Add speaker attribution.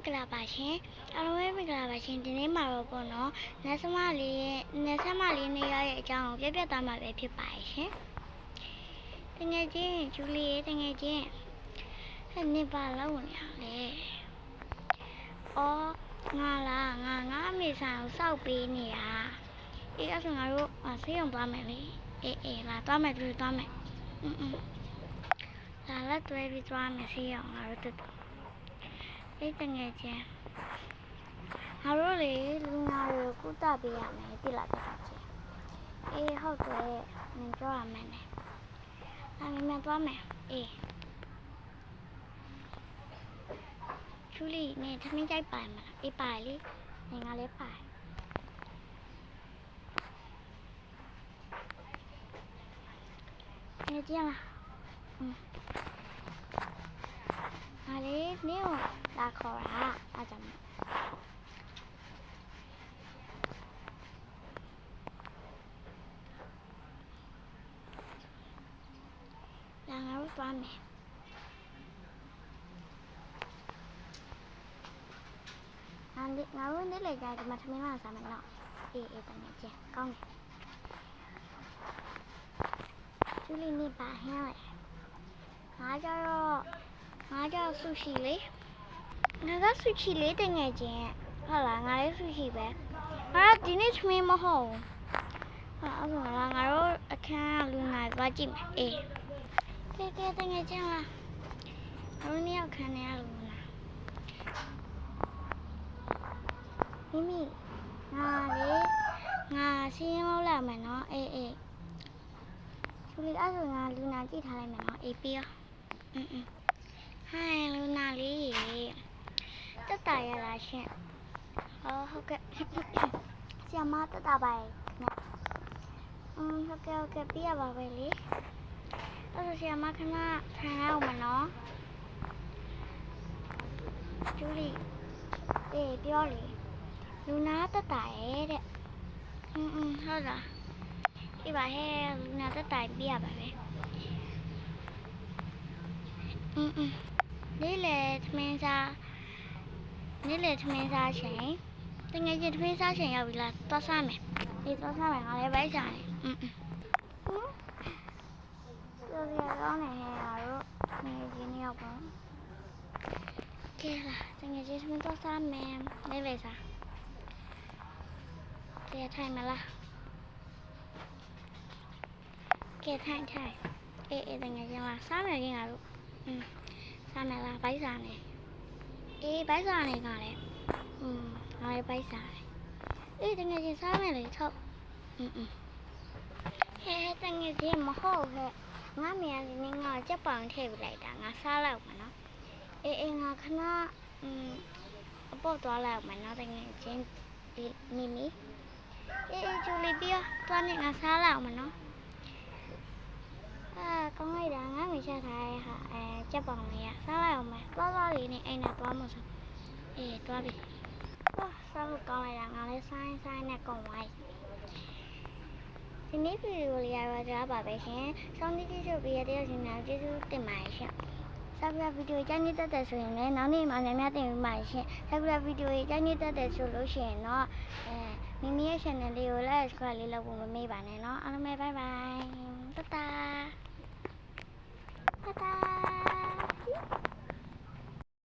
Speaker 1: ကလာပါရှင်အားလုံးပဲမင်္ဂလာပါရှင်ဒီနေ့မှာတော့ပေါ့နော်နတ်ဆမလေးနေရရဲ့အကြောင်းကိုပြပြသွားမှာပဲဖြစ်ပါရှင်တငယ်ချင်းဂျူလီရဲ့တငယ်ချင်းနေပါလောက်နေရလေအော်ငါအမေဆိုင်ကိုစောက်ပေးနေတာအဲ့ဒါဆိုငါတို့ဆေးရုံသွားမယ်လေအေးလာသွားမယ်သူသွားမယ်လာလက်တွဲပြီးသွားမယ်ဆေးရုံငါတို့တူအေးတငယ်ချင်းငါတို့လေလူနာကိုကုသပေးရမယ်ပြလာတဲ့ချင်းအေးဟုတ်တယ်နင်ပြောရမယ်နဲ့မြန်သွားမယ်အေးချူလီနေထမင်းကြိုက်ပါမလားအေးပါလေနေငါလည်းပါနေကြလားဟာလေနေကိုလာခေါ်တာအားကြောင့်လာငါတို့သွားမယ်ငါတို့နေ့လေကြဒီမှာသမီးမစားမယ်နော်အေးတကယ်ကြကောင်းတယ်ကျူလီနေပါဟဲ့ငါကြတော့ဆူရှီလေငါကဆူရှီလေးတကယ်ချင်းဟုတ်လားငါလည်းဆူရှီပဲငါဒီနေ့သမီးမဟုတ်အဲ့ဒါငါတို့အခန်းလူနာသွားကြည့်မယ်အေးကဲတကယ်ချင်းလားငါတို့နေ့အခန်းထဲလူနာမိငါစီးရင်လောက်လာမယ်နော်အေးသူလေးအဲ့ဆိုငါလူနာကြည့်ထားလိုက်မယ်နော်အေးပြီးရောဟိုင်းလူနာလေးတက်တာရလားရှင်ဟုတ်ကဲ့ဆရာမတက်တာပါရဲ့ဟုတ်ကဲ့ပြရပါပဲလေအဲ့ဆိုဆရာမခဏထိုင်ရအောင်မနော်ကျူလီအေးပြောလေလူနာတက်တာရဲ့တဲ့ဟုတ်လားဒီပါဟဲ့လူနာတက်တာပြရပါပဲနေ့လေသမင်းစားချိန်တကယ်ကြီးသမင်းစားချိန်ရောက်ပြီလားသွားစားမယ်ဒီသွားစားမယ်ငါလည်းပဲရှာနေတော်ရကောင်းနေဟဲ့အားတို့ငယ်ကြီးနေရောက်ပါကဲလာတကယ်ကြီးသမင်းသွားစားမယ်နေ့လေစားကဲထိုင်မလားကဲထိုင်အေးတကယ်ကြီးလားစားမယ်ကြီးငါတို့စားမယ်လားဘိုက်စားနေအေးဘိုက်စားနေကလည်းငါလည်းဘိုက်စားတယ်အေးတကယ်ကြီးစားမယ်လေထုတ်ဟဲ့တကယ်ကြီးမဟုတ်ဟဲ့ငါမြန်နေငါကြက်ပေါင်ထည့်ပြလိုက်တာငါစားလိုက်မှာနော်အေးငါခဏအပေါ်သွားလိုက်မှာနော်တကယ်ချင်းမီအေးဂျူလီပြီးသွားနေငါစားလိုက်မှာနော်ကောင်းလိုက်တာငါမရှာထားရဲ့ဟာကြက်ပေါင်လေးကစားလိုက်အောင်မယ်သွားလေးနဲ့အိမ်နဲ့သွားမို့ဆိုအေးသွားပြီစားဖို့ကောင်းလိုက်တာငါလည်းဆိုင်းနဲ့ကုန်သွားဒီနေ့ဗီဒီယိုလေးကတော့ဒါပါပဲရှင်စောင်းကြည့်ပေးရတဲ့ရှင်များကျေးဇူးတင်ပါတယ်ရှင်ဆက်ပြီးဗီဒီယိုကြိုက်နေတဲ့ဆိုရင်လည်းနောက်နေ့မှလည်းများတင်ပေးပါရှင်ဆက်ပြီးဗီဒီယိုကြိုက်နေတဲ့ဆိုလို့ရှိရင်တော့မိမိရဲ့ channel လေးကို like subscribe လေးလုပ်ဖို့မမေ့ပါနဲ့เนาะအားလုံးပဲ bye bye တတာ